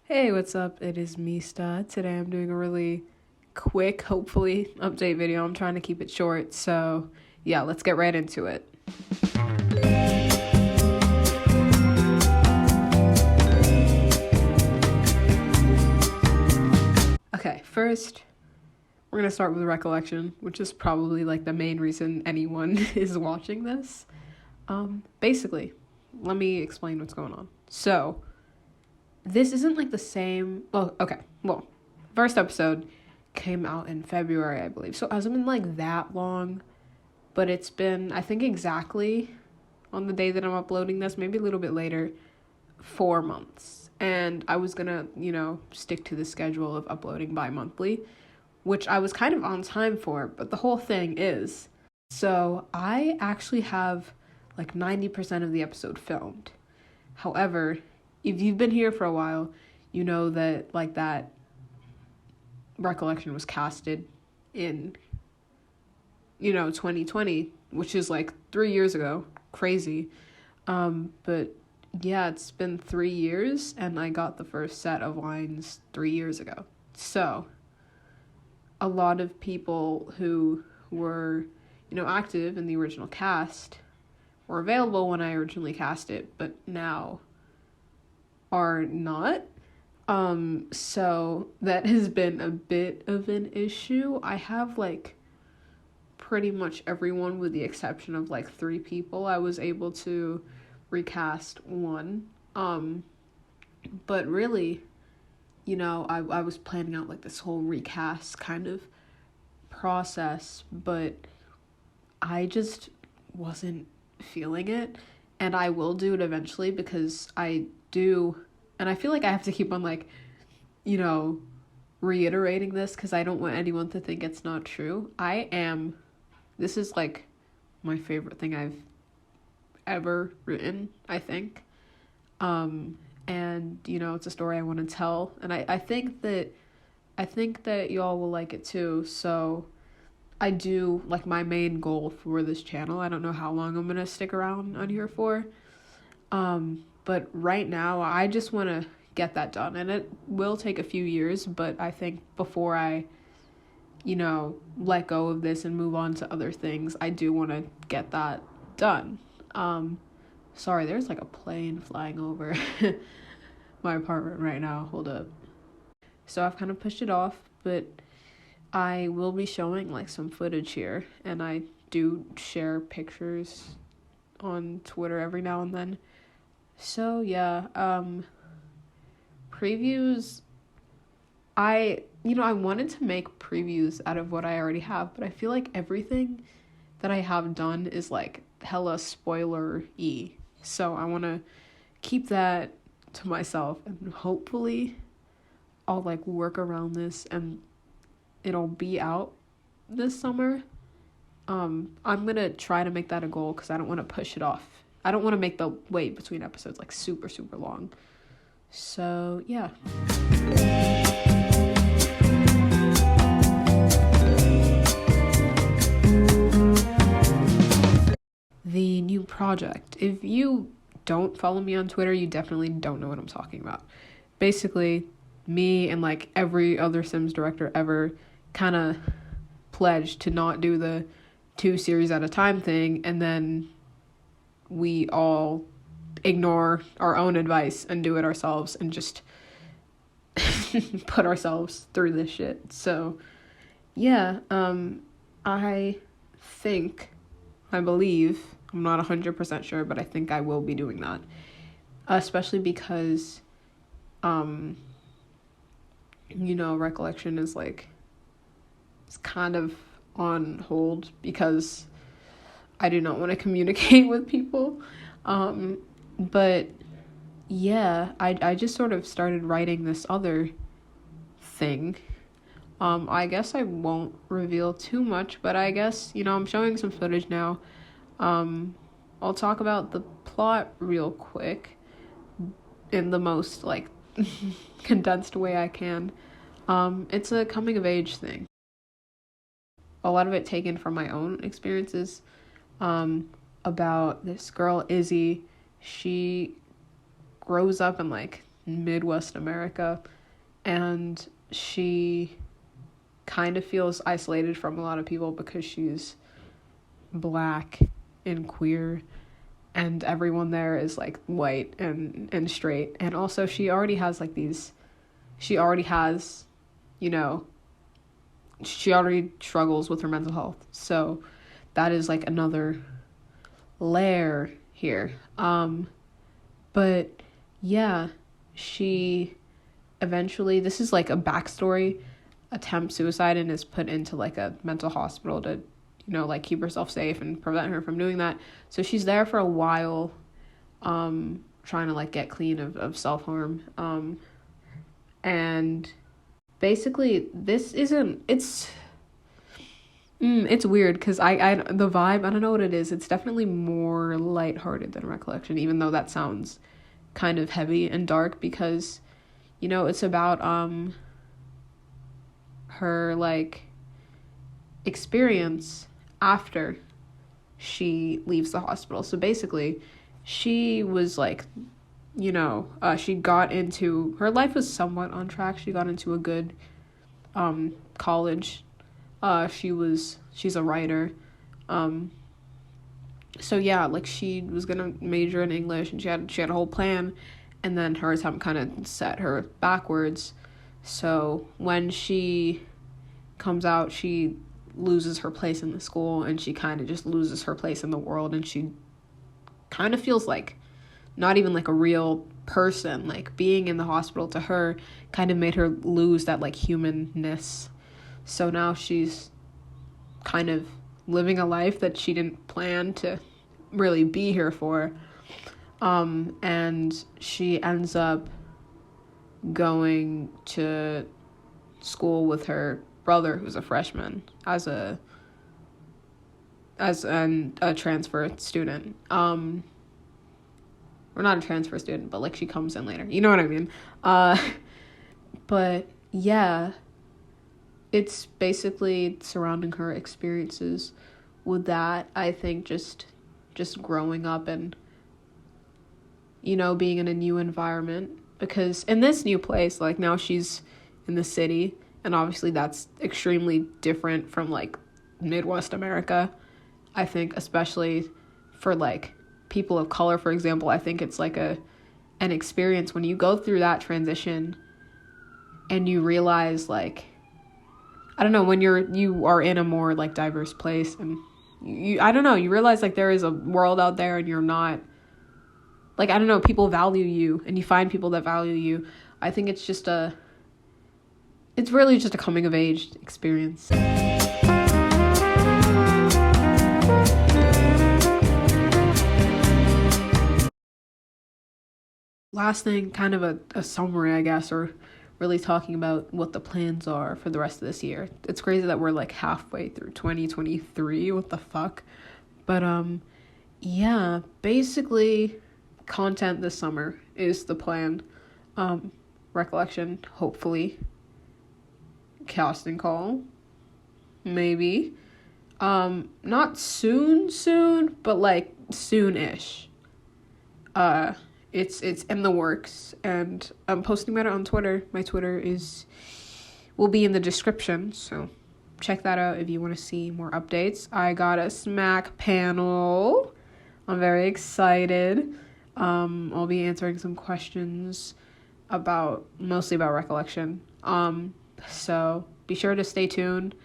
Hey, what's up? It is Mista. Today I'm doing a really quick, hopefully, update video. I'm trying to keep it short, so yeah, let's get right into it. Okay, first, we're gonna start with Recollection, which is probably like the main reason anyone is watching this. Basically, let me explain what's going on. So, this isn't like the same. Well, first episode came out in February, I believe. So it hasn't been like that long, but it's been, I think, exactly on the day that I'm uploading this, maybe a little bit later, 4 months. And I was gonna, stick to the schedule of uploading bi-monthly, which I was kind of on time for, but the whole thing is, so I actually have like 90% of the episode filmed. However, if you've been here for a while, you know that like that Recollection was casted in 2020, which is like 3 years ago. Crazy. But yeah, it's been 3 years and I got the first set of lines 3 years ago. So a lot of people who were, active in the original cast were available when I originally cast it, but now are not. So that has been a bit of an issue. I have like pretty much everyone with the exception of like 3 people I was able to recast one. But really, I was planning out like this whole recast kind of process, but I just wasn't feeling it. And I will do it eventually because I do, and I feel like I have to keep on like, reiterating this because I don't want anyone to think it's not true. This is like my favorite thing I've ever written, I think. And it's a story I want to tell, and I think that y'all will like it too. So I do like my main goal for this channel. I don't know how long I'm gonna stick around on here for. But right now I just want to get that done, and it will take a few years, but I think before I let go of this and move on to other things, I do want to get that done. Sorry, there's like a plane flying over my apartment right now. Hold up. So I've kind of pushed it off, but I will be showing like some footage here, and I do share pictures on Twitter every now and then. So yeah, previews, I wanted to make previews out of what I already have, but I feel like everything that I have done is like hella spoiler-y. So I want to keep that to myself, and hopefully I'll like work around this and it'll be out this summer. I'm gonna try to make that a goal because I don't want to push it off. I don't want to make the wait between episodes like super, super long. So yeah. The new project. If you don't follow me on Twitter, you definitely don't know what I'm talking about. Basically, me and like every other Sims director ever kind of pledged to not do the 2 series at a time thing, and then we all ignore our own advice and do it ourselves and just put ourselves through this shit. So yeah, I believe, I'm not 100% sure, but I think I will be doing that, especially because Recollection is like, it's kind of on hold because I do not want to communicate with people. But yeah, I just sort of started writing this other thing. I guess I won't reveal too much, but I guess, I'm showing some footage now. I'll talk about the plot real quick in the most like condensed way I can. It's a coming of age thing. A lot of it taken from my own experiences, about this girl, Izzy. She grows up in like Midwest America, and she kind of feels isolated from a lot of people because she's black and queer, and everyone there is like white and straight. And also she already has you know, she already struggles with her mental health, so that is like another layer here. But yeah, she eventually, this is like a backstory, attempts suicide and is put into like a mental hospital to, like keep herself safe and prevent her from doing that. So she's there for a while, trying to like get clean of self-harm. And basically this isn't, it's weird because I the vibe, I don't know what it is. It's definitely more lighthearted than Recollection, even though that sounds kind of heavy and dark, because it's about her like experience after she leaves the hospital. So basically she was like, she got into, her life was somewhat on track. She got into a good college. She's a writer. So yeah, like she was gonna major in English, and she had a whole plan, and then her attempt kind of set her backwards. So when she comes out, she loses her place in the school, and she kind of just loses her place in the world, and she kind of feels like not even like a real person. Like being in the hospital to her kind of made her lose that like humanness. So now she's kind of living a life that she didn't plan to really be here for. And she ends up going to school with her brother, who's a freshman, as a transfer student. Or not a transfer student, but like she comes in later. You know what I mean? But yeah, it's basically surrounding her experiences with that. I think just growing up and, being in a new environment, because in this new place, like now she's in the city, and obviously that's extremely different from like Midwest America. I think especially for like people of color, for example, I think it's like an experience when you go through that transition and you realize, like, I don't know, when you are in a more like diverse place, and you realize like there is a world out there, and you're not like, I don't know, people value you, and you find people that value you. I think it's really just a coming of age experience. Last thing, kind of a summary, I guess, or really talking about what the plans are for the rest of this year. It's crazy that we're like halfway through 2023. What the fuck? But yeah, basically content this summer is the plan. Recollection, hopefully. Casting call, maybe. Not soon, but like soon-ish. It's in the works, and I'm posting about it on Twitter. My Twitter will be in the description, so check that out if you want to see more updates. I got a smack panel. I'm very excited. I'll be answering some questions mostly about Recollection. So be sure to stay tuned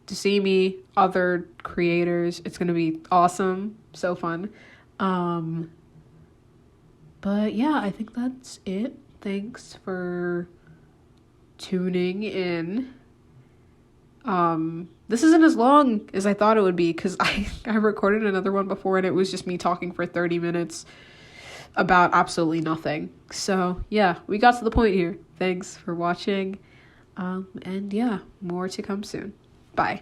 to see me, other creators. It's gonna be awesome, so fun. But yeah, I think that's it. Thanks for tuning in. This isn't as long as I thought it would be, because I recorded another one before, and it was just me talking for 30 minutes about absolutely nothing. So yeah, we got to the point here. Thanks for watching. And yeah, more to come soon. Bye.